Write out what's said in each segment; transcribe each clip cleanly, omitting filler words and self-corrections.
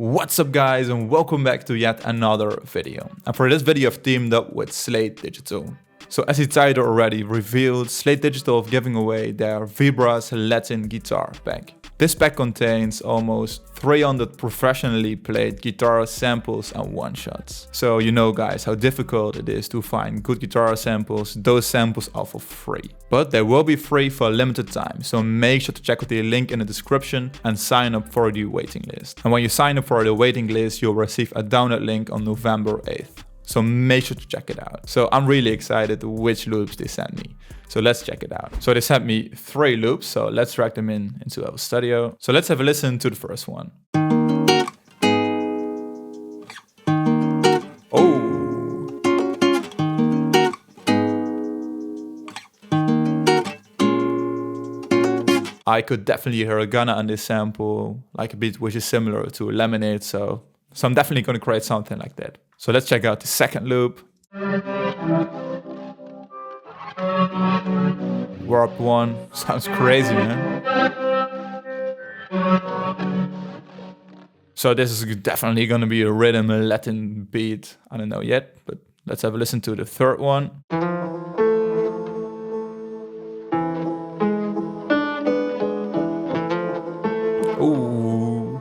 What's up guys and welcome back to yet another video. And for this video I've teamed up with Slate Digital. So as the title already revealed, Slate Digital is giving away their Vibras Latin guitar pack. This pack contains almost 300 professionally played guitar samples and one-shots. So you know guys how difficult it is to find good guitar samples. Those samples are for free. But they will be free for a limited time, so make sure to check out the link in the description and sign up for the waiting list. And when you sign up for the waiting list, you'll receive a download link on November 8th. So make sure to check it out. So I'm really excited which loops they sent me. So let's check it out. So they sent me 3 loops, so let's drag them into our studio. So let's have a listen to the first one. Oh. I could definitely hear a gunner on this sample, like a beat which is similar to Lemonade, so I'm definitely going to create something like that. So let's check out the second loop. Warp 1, sounds crazy, man. So this is definitely going to be a rhythm, a Latin beat. I don't know yet, but let's have a listen to the third one. Ooh.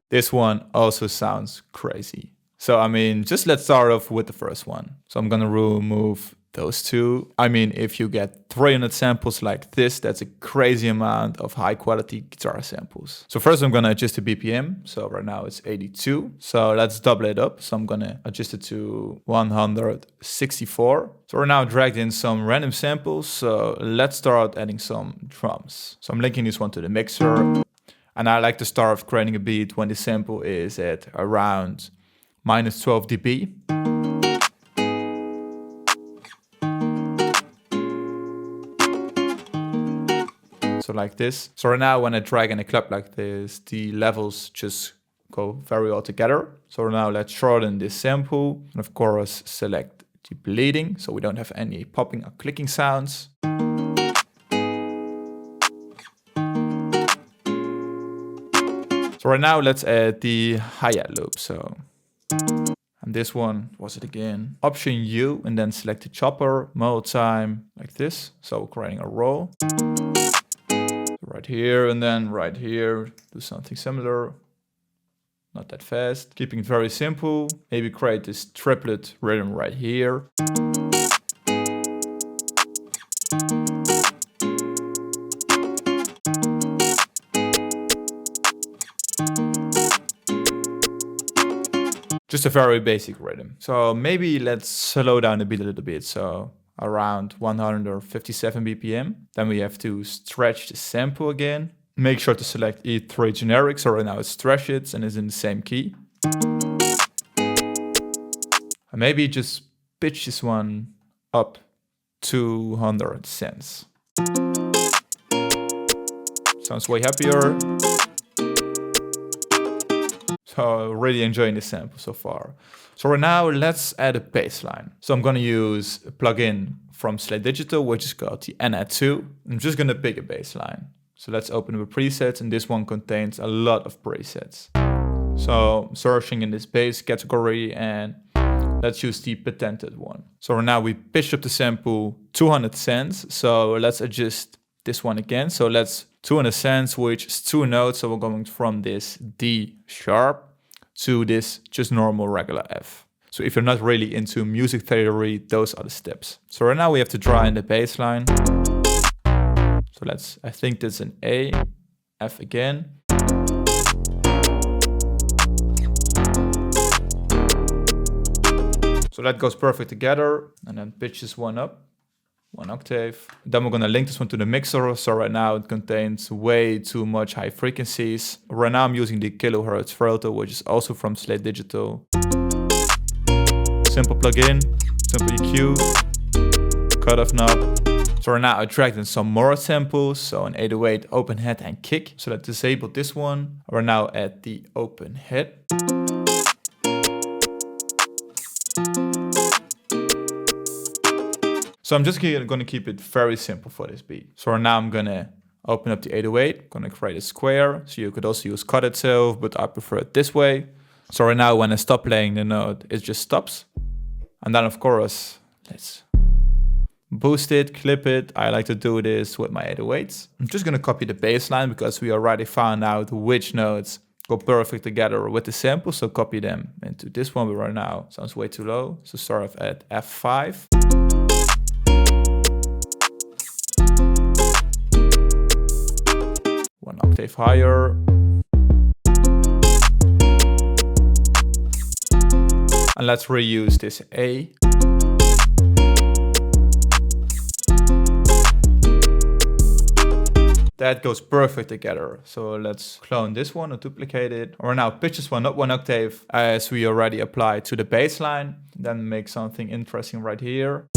This one also sounds crazy. So, I mean, just let's start off with the first one. So I'm gonna remove those two. I mean, if you get 300 samples like this, that's a crazy amount of high quality guitar samples. So first I'm gonna adjust the BPM. So right now it's 82. So let's double it up. So I'm gonna adjust it to 164. So we're now dragged in some random samples. So let's start adding some drums. So I'm linking this one to the mixer. And I like to start creating a beat when the sample is at around minus 12 dB. So like this. So right now when I drag and I clap like this, the levels just go very well together. So now let's shorten this sample and of course select the bleeding so we don't have any popping or clicking sounds. So right now let's add the hi-hat loop. So and this one, was it again? Option U and then select the chopper, multi-time like this. So we're creating a roll. Right here and then right here, do something similar. Not that fast. Keeping it very simple. Maybe create this triplet rhythm right here. Just a very basic rhythm. So maybe let's slow down the beat a little bit. So around 157 BPM. Then we have to stretch the sample again. Make sure to select E3 generic. So right now it stretches and is in the same key. And maybe just pitch this one up 200 cents. Sounds way happier. So really enjoying the sample so far. So right now let's add a bass line. So I'm gonna use a plugin from Slate Digital, which is called the N2. I'm just gonna pick a bass line. So let's open up presets, and this one contains a lot of presets. So searching in this bass category, and let's use the patented one. So right now we pitched up the sample 200 cents. So let's adjust this one again. So let's 200 cents, which is 2 notes. So we're going from this D sharp to this just normal regular F. So if you're not really into music theory, those are the steps. So right now we have to draw in the bass line. So I think that's an A, F again. So that goes perfect together, and then pitch this one up 1 octave. Then we're gonna link this one to the mixer. So right now it contains way too much high frequencies. Right now I'm using the kilohertz filter, which is also from Slate Digital. Simple plugin, simple EQ, cutoff knob. So right now I dragged in some more samples. So an 808 open head and kick. So let's disable this one. We're now at the open head. So I'm just going to keep it very simple for this beat. So now I'm going to Open up the 808, gonna create a square. So you could also use cut itself, but I prefer it this way. So right now when I stop playing the note, it just stops. And then of course, let's boost it, clip it. I like to do this with my 808s. I'm just gonna copy the bass line because we already found out which notes go perfect together with the sample. So copy them into this one, but right now sounds way too low. So start off at F5. One octave higher. And let's reuse this A. That goes perfect together. So let's clone this one or duplicate it. Or now pitch this one up one octave as we already applied to the bass line. Then make something interesting right here.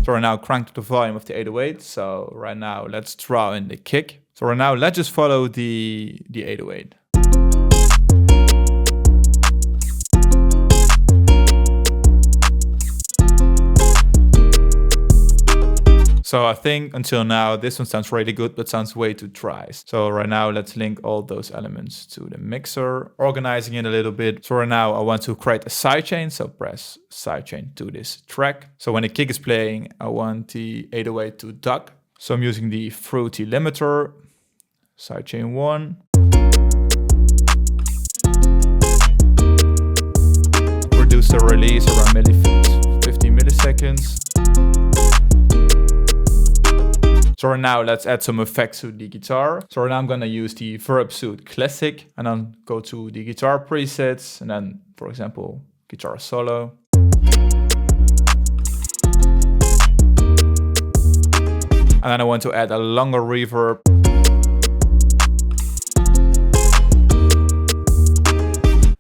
So right now crank the volume of the 808. So right now let's draw in the kick. So right now let's just follow the 808. So I think until now this one sounds really good, but sounds way too dry. So right now let's link all those elements to the mixer, organizing it a little bit. So right now I want to create a sidechain. So press sidechain to this track. So when the kick is playing, I want the 808 to duck. So I'm using the fruity limiter, sidechain 1. Reduce the release around 50 milliseconds. So right now let's add some effects to the guitar. So right now I'm gonna use the Verb Suit Classic and then go to the guitar presets and then, for example, guitar solo. And then I want to add a longer reverb.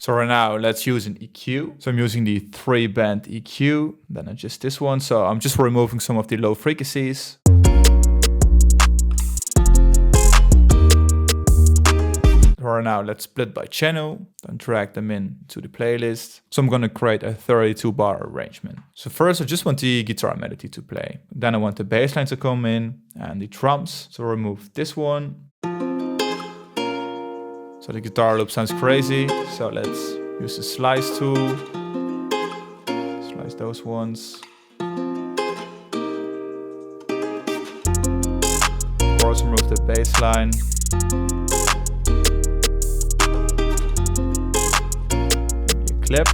So right now let's use an EQ. So I'm using the 3-band EQ, then adjust this one. So I'm just removing some of the low frequencies. Right now let's split by channel, then drag them in to the playlist. So I'm gonna create a 32-bar arrangement. So first I just want the guitar melody to play. Then I want the bass line to come in and the drums. So remove this one. So the guitar loop sounds crazy. So let's use the slice tool. Slice those ones. Of course, remove the bass line. Clip.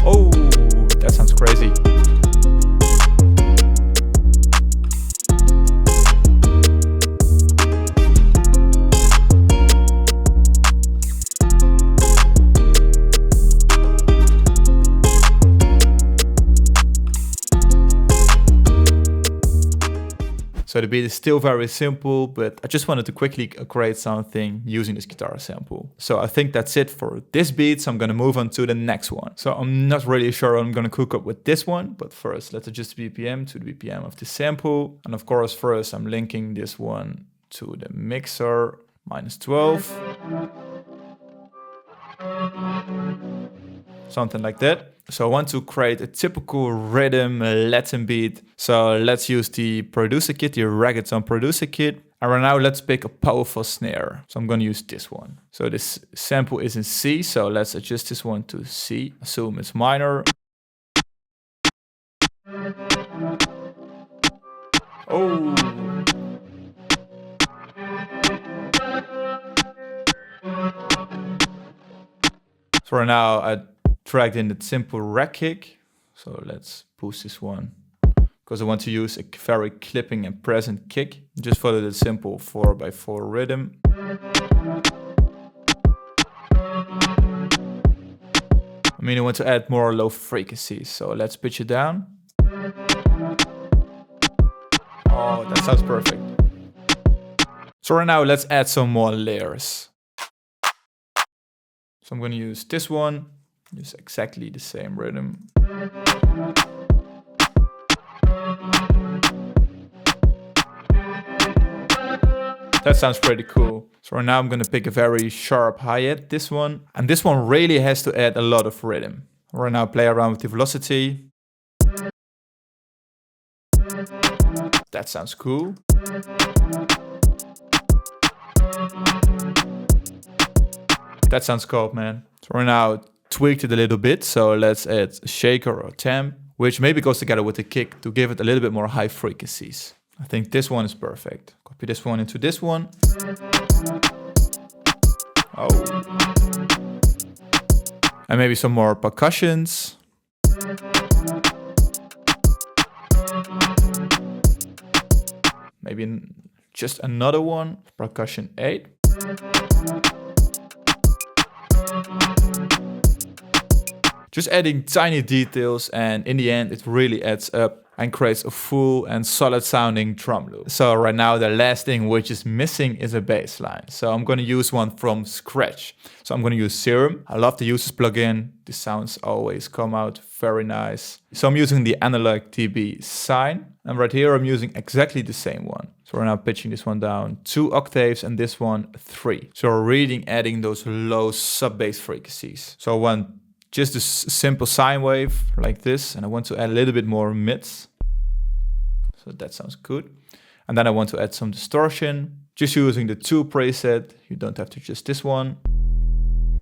Oh, that sounds crazy. So the beat is still very simple, but I just wanted to quickly create something using this guitar sample. So I think that's it for this beat, so I'm gonna move on to the next one. So I'm not really sure I'm gonna cook up with this one, but first let's adjust the BPM to the BPM of the sample. And of course, first I'm linking this one to the mixer, -12. Something like that. So I want to create a typical rhythm Latin beat. So let's use the producer kit, the Reggaeton producer kit. And right now let's pick a powerful snare. So I'm gonna use this one. So this sample is in C, so let's adjust this one to C. Assume it's minor. Oh. So right now I dragged in the simple rack kick. So let's boost this one because I want to use a very clipping and present kick. Just follow the simple 4x4 rhythm. I mean, I want to add more low frequencies, so let's pitch it down. Oh, that sounds perfect. So right now let's add some more layers. So I'm going to use this one. Use exactly the same rhythm. That sounds pretty cool. So right now I'm gonna pick a very sharp hi-hat, this one. And this one really has to add a lot of rhythm. Right now play around with the velocity. That sounds cool. That sounds cool, man. So right now tweaked it a little bit. So let's add a shaker or a temp, which maybe goes together with the kick to give it a little bit more high frequencies. I think this one is perfect. Copy this one into this one. Oh. And maybe some more percussions. Maybe just another one, percussion 8. Just adding tiny details, and in the end it really adds up and creates a full and solid sounding drum loop. So right now the last thing which is missing is a bass line. So I'm going to use one from scratch. So I'm going to use Serum. I love to use this plugin. The sounds always come out very nice. So I'm using the Analog TB Sine, and right here I'm using exactly the same one. So we're now pitching this one down 2 octaves and this one 3. So we're really adding those low sub-bass frequencies. So I want just a simple sine wave like this, and I want to add a little bit more mids. So that sounds good. And then I want to add some distortion, just using the 2 preset. You don't have to just this one.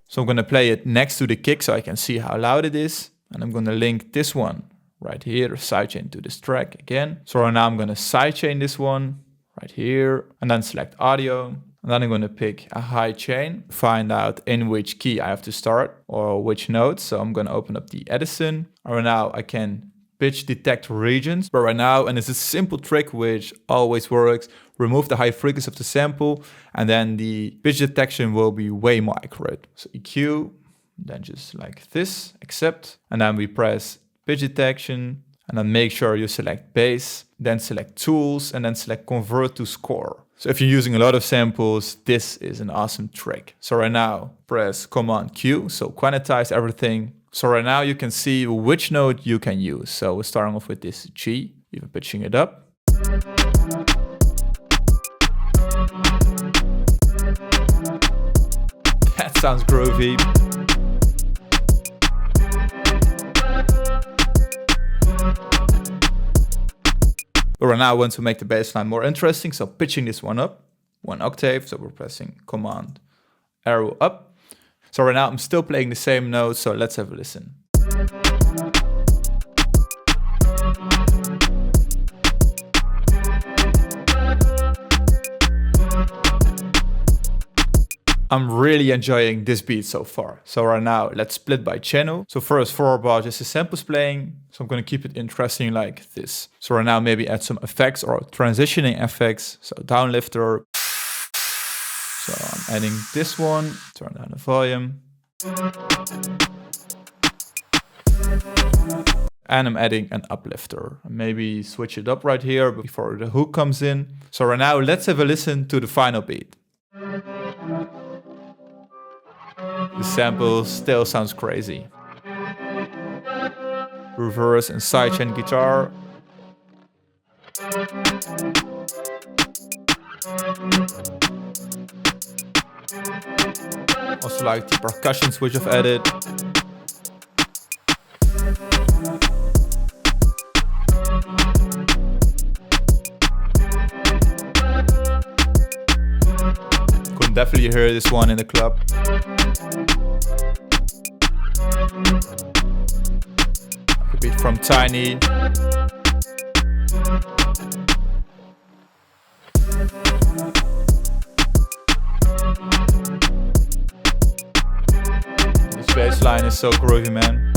So I'm going to play it next to the kick so I can see how loud it is. And I'm going to link this one right here, sidechain to this track again. So right now I'm going to sidechain this one right here, and then select audio. And then I'm going to pick a high chain, find out in which key I have to start or which note. So I'm going to open up the Edison. And right now I can pitch detect regions. But right now, and it's a simple trick which always works, remove the high frequency of the sample, and then the pitch detection will be way more accurate. So EQ, then just like this, accept. And then we press pitch detection, and then make sure you select bass, then select tools, and then select convert to score. So if you're using a lot of samples, this is an awesome trick. So right now, press Command Q, so quantize everything. So right now you can see which note you can use. So we're starting off with this G, even pitching it up. That sounds groovy. But right now I want to make the bass line more interesting, so pitching this one up 1 octave. So we're pressing Command arrow up. So right now I'm still playing the same note, so let's have a listen. I'm really enjoying this beat so far. So right now, let's split by channel. So first 4 bar, just the samples playing. So I'm going to keep it interesting like this. So right now, maybe add some effects or transitioning effects. So downlifter. So I'm adding this one. Turn down the volume. And I'm adding an uplifter. Maybe switch it up right here before the hook comes in. So right now, let's have a listen to the final beat. The sample still sounds crazy. Reverse and sidechain guitar. Also like the percussions which I've added. Could definitely hear this one in the club. A beat from Tiny. This bass line is so groovy, man.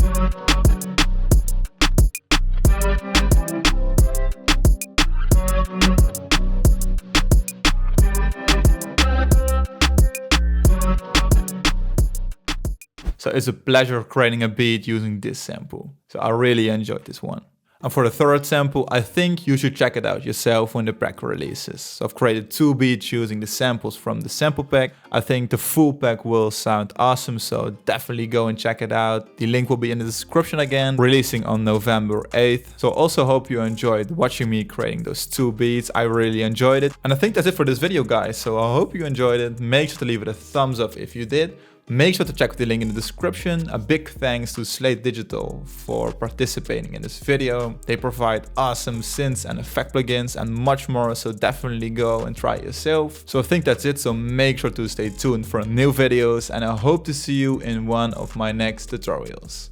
So it's a pleasure creating a beat using this sample. So I really enjoyed this one. And for the third sample, I think you should check it out yourself when the pack releases. So I've created 2 beats using the samples from the sample pack. I think the full pack will sound awesome, so definitely go and check it out. The link will be in the description again, releasing on November 8th. So also hope you enjoyed watching me creating those 2 beats. I really enjoyed it. And I think that's it for this video, guys. So I hope you enjoyed it. Make sure to leave it a thumbs up if you did. Make sure to check the link in the description. A big thanks to Slate Digital for participating in this video. They provide awesome synths and effect plugins and much more, so definitely go and try it yourself. So I think that's it, so make sure to stay tuned for new videos and I hope to see you in one of my next tutorials.